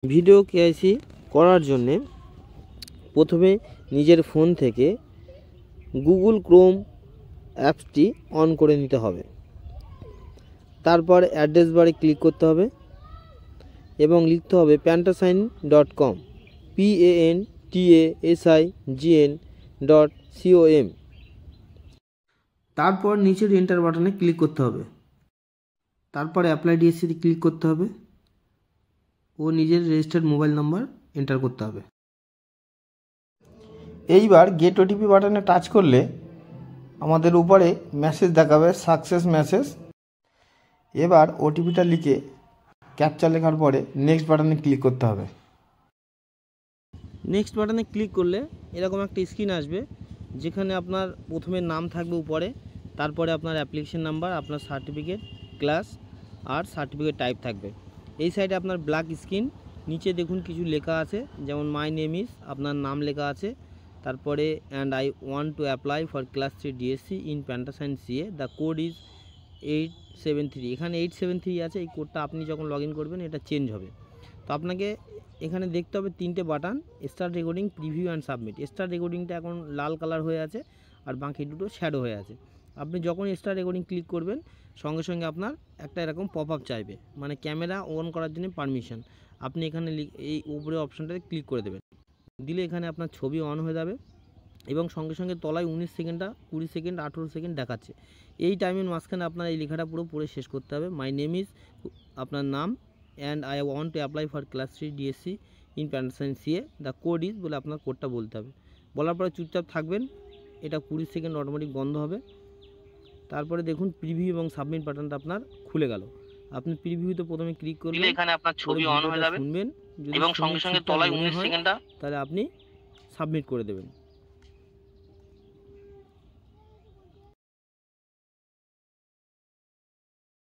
Video KYC করার জন্যে প্রথমে নিজের ফোন থেকে গুগল ক্রোম অ্যাপসটি অন করে নিতে হবে। তারপর অ্যাড্রেস বারে ক্লিক করতে হবে এবং লিখতে হবে pantasign.com PANTASIGN.com। তারপর নিচের এন্টার বাটনে ক্লিক করতে হবে। তারপরে অ্যাপ্লাই ডিএসসিতে ক্লিক করতে হবে ও নিজের রেজিস্টার্ড মোবাইল নাম্বার এন্টার করতে হবে। এইবার গেট ওটিপি বাটনে টাচ করলে আমাদের উপরে মেসেজ দেখাবে সাকসেস মেসেজ। এবার ওটিপিটা লিখে ক্যাপচা লেখার পরে নেক্সট বাটনে ক্লিক করতে হবে। নেক্সট বাটনে ক্লিক করলে এরকম একটা স্ক্রিন আসবে, যেখানে আপনার প্রথমে নাম থাকবে উপরে, তারপরে আপনার অ্যাপ্লিকেশন নাম্বার, আপনার সার্টিফিকেট, ক্লাস আর সার্টিফিকেট টাইপ থাকবে। এই সাইডে আপনার ব্ল্যাক স্ক্রিন, নিচে দেখুন কিছু লেখা আছে, যেমন মাই নেম ইজ, আপনার নাম লেখা আছে, তারপরে and I want to apply for class 3 DSC in প্যান্টাসাইন সিএ, দ্য কোড ইজ 873। এখানে 873 আছে, এই কোডটা আপনি যখন লগ ইন করবেন এটা চেঞ্জ হবে। তো আপনাকে এখানে দেখতে হবে তিনটে button, start recording, preview and submit. Start রেকর্ডিংটা এখন লাল কালার হয়ে আছে আর বাকি দুটো শ্যাডো হয়ে আছে। আপনি যখন স্টার্ট রেকর্ডিং ক্লিক করবেন সঙ্গে সঙ্গে আপনার একটা এরকম পপ আপ চাইবে, মানে ক্যামেরা অন করার জন্য পারমিশন। আপনি এখানে এই উপরে অপশানটাতে ক্লিক করে দেবেন, দিলে এখানে আপনার ছবি অন হয়ে যাবে এবং সঙ্গে সঙ্গে তলায় 19 সেকেন্ডটা 20 সেকেন্ড 18 সেকেন্ড দেখাচ্ছে। এই টাইমের মাঝখানে আপনার এই লেখাটা পুরো পড়ে শেষ করতে হবে। মাই নেম ইজ, আপনার নাম, and I want to apply for class 3 DSC in প্যান্টাসাইন সিএ, দ্য কোড ইজ বলে আপনার কোডটা বলতে হবে। বলার পরে চুপচাপ থাকবেন, এটা 20 সেকেন্ড অটোমেটিক বন্ধ হবে। তারপরে দেখুন প্রিভিউ এবং সাবমিট বাটনটা আপনার খুলে গেল। আপনি প্রিভিউতে প্রথমে ক্লিক করবেন, এখানে আপনার ছবি অন হয়ে যাবে শুনবেন, এবং সঙ্গে সঙ্গে তলায় 19 সেকেন্ডটা, তাহলে আপনি সাবমিট করে দেবেন।